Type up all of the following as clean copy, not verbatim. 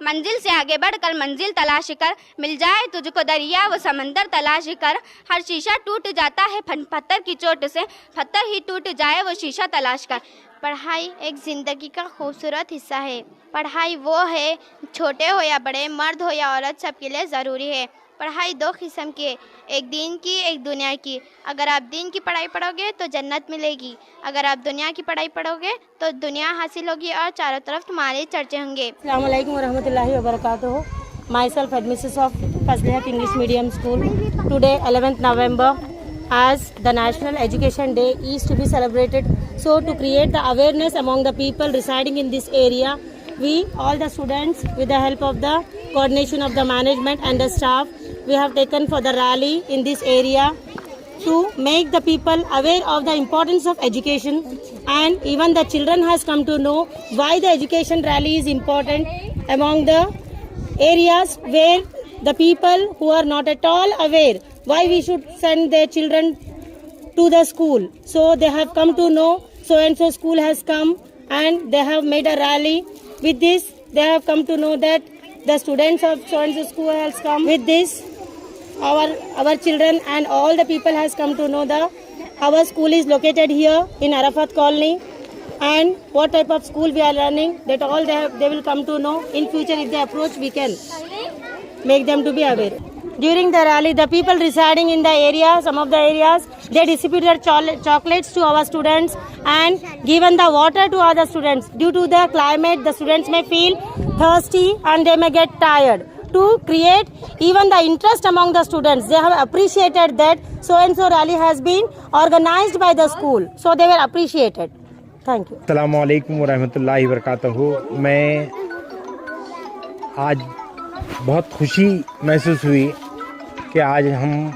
منزل سے آگے بڑھ کر منزل تلاش کر، مل جائے تجھ کو دریا و سمندر تلاش کر، ہر شیشہ ٹوٹ جاتا ہے پتھر کی چوٹ سے، پتھر ہی ٹوٹ جائے وہ شیشہ تلاش کر۔ پڑھائی ایک زندگی کا خوبصورت حصہ ہے۔ پڑھائی وہ ہے، چھوٹے ہو یا بڑے، مرد ہو یا عورت، سب کے لیے ضروری ہے۔ پڑھائی دو قسم کی ہے، ایک دین کی، ایک دنیا کی۔ اگر آپ دین کی پڑھائی پڑھو گے تو جنت ملے گی، اگر آپ دنیا کی پڑھائی پڑھو گے تو دنیا حاصل ہوگی اور چاروں طرف تمہارے چرچے ہوں گے۔ السلام علیکم ورحمۃ اللہ وبرکاتہ۔ مائی سیلف headmistress of فضل حق English Medium School. Today 11th November as the National Education Day is to be celebrated. So to create the awareness among the people residing in this area, we all the students with the help of the coordination of the management and the staff, we have taken for the rally in this area to make the people aware of the importance of education, and even the children has come to know why the education rally is important among the areas where the people who are not at all aware why we should send their children to the school. So they have come to know so and so school has come and they have made a rally. With this they have come to know that the students of so and so school has come. With this our children and all the people has come to know that our school is located here in Arafat Colony, and what type of school we are running, that all they will come to know. In future if they approach, we can make them to be aware. During the rally, the people residing in the area, some of the areas, they distributed chocolates to our students and given the water to other students. Due to the climate, the students may feel thirsty and they may get tired. To create even the interest among the students, they have appreciated that so and so rally has been organized by the school, so they were appreciated. Thank you. السلام علیکم ورحمۃ اللہ وبرکاتہ۔ میں آج بہت خوشی محسوس ہوئی کہ آج ہم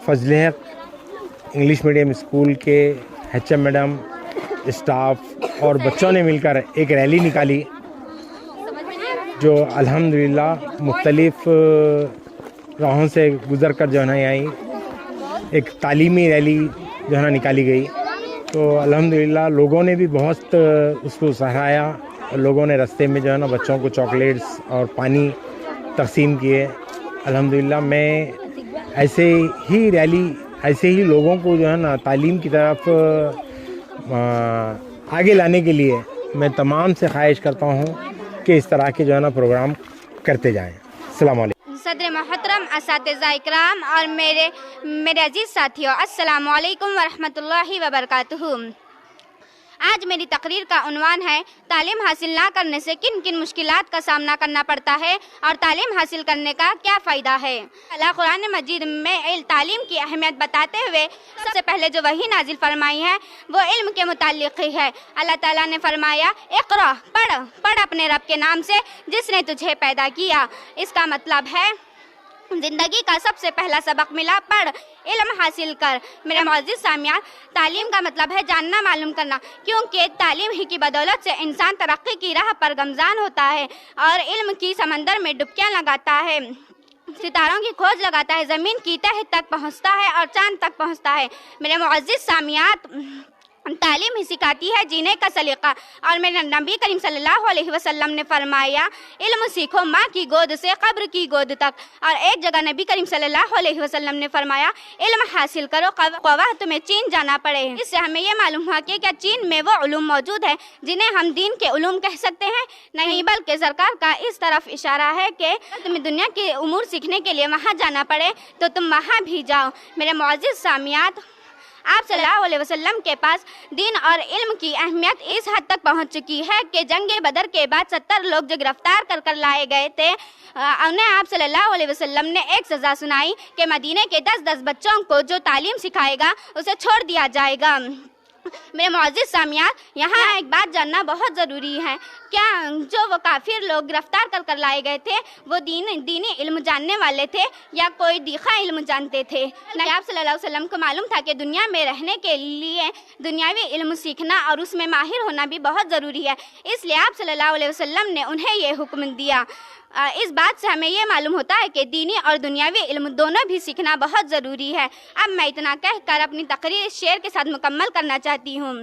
فضل حق انگلش میڈیم اسکول کے ایچ ایم میڈم، اسٹاف اور بچوں نے مل کر ایک ریلی نکالی جو الحمدللہ مختلف راہوں سے گزر کر جو ہے نا آئی، ایک تعلیمی ریلی جو ہے نا نکالی گئی۔ تو الحمدللہ لوگوں نے بھی بہت اس کو سراہا، لوگوں نے رستے میں جو ہے نا بچوں کو چاکلیٹس اور پانی تقسیم کیے۔ الحمدللہ میں ایسے ہی ریلی، ایسے ہی لوگوں کو جو ہے نا تعلیم کی طرف آگے لانے کے لیے میں تمام سے خواہش کرتا ہوں کہ اس طرح کے جو ہے نا پروگرام کرتے جائیں۔ السلام علیکم۔ صدر محترم، اساتذہ اکرام اور میرے عزیز ساتھیوں، السلام علیکم ورحمۃ اللہ وبرکاتہ۔ آج میری تقریر کا عنوان ہے تعلیم حاصل نہ کرنے سے کن کن مشکلات کا سامنا کرنا پڑتا ہے اور تعلیم حاصل کرنے کا کیا فائدہ ہے۔ اللہ قرآن مجید میں تعلیم کی اہمیت بتاتے ہوئے سب سے پہلے جو وحی نازل فرمائی ہے وہ علم کے متعلق ہی ہے۔ اللہ تعالیٰ نے فرمایا اقرا، پڑھ اپنے رب کے نام سے جس نے تجھے پیدا کیا۔ اس کا مطلب ہے زندگی کا سب سے پہلا سبق ملا، پڑھ، علم حاصل کر۔ میرے معزز سامعین، تعلیم کا مطلب ہے جاننا، معلوم کرنا، کیونکہ تعلیم ہی کی بدولت سے انسان ترقی کی راہ پر گامزن ہوتا ہے اور علم کی سمندر میں ڈبکیاں لگاتا ہے، ستاروں کی کھوج لگاتا ہے، زمین کی تہ تک پہنچتا ہے اور چاند تک پہنچتا ہے۔ میرے معزز سامعین، تعلیم ہی سکھاتی ہے جینے کا سلیقہ، اور میرے نبی کریم صلی اللہ علیہ وسلم نے فرمایا علم سیکھو ماں کی گود سے قبر کی گود تک۔ اور ایک جگہ نبی کریم صلی اللہ علیہ وسلم نے فرمایا علم حاصل کرو خواہ تمہیں چین جانا پڑے۔ اس سے ہمیں یہ معلوم ہوا کہ کیا چین میں وہ علوم موجود ہے جنہیں ہم دین کے علوم کہہ سکتے ہیں؟ نہیں، بلکہ سرکار کا اس طرف اشارہ ہے کہ تمہیں دنیا کے امور سیکھنے کے لیے وہاں جانا پڑے تو تم وہاں بھی جاؤ۔ میرے معزز سامعین، آپ صلی اللہ علیہ وسلم کے پاس دین اور علم کی اہمیت اس حد تک پہنچ چکی ہے کہ جنگ بدر کے بعد 70 لوگ جو گرفتار کر لائے گئے تھے، انہیں آپ صلی اللہ علیہ وسلم نے ایک سزا سنائی کہ مدینے کے 10 بچوں کو جو تعلیم سکھائے گا اسے چھوڑ دیا جائے گا۔ میرے معزز سامعین، یہاں ایک بات جاننا بہت ضروری ہے، کیا جو وہ کافر لوگ گرفتار کر لائے گئے تھے وہ دینی علم جاننے والے تھے یا کوئی دیکھا علم جانتے تھے؟ آپ صلی اللہ علیہ وسلم کو معلوم تھا کہ دنیا میں رہنے کے لیے دنیاوی علم سیکھنا اور اس میں ماہر ہونا بھی بہت ضروری ہے، اس لیے آپ صلی اللہ علیہ وسلم نے انہیں یہ حکم دیا۔ اس بات سے ہمیں یہ معلوم ہوتا ہے کہ دینی اور دنیاوی علم دونوں بھی سیکھنا بہت ضروری ہے۔ اب میں اتنا کہہ کر اپنی تقریر شعر کے ساتھ مکمل کرنا چاہتی ہوں۔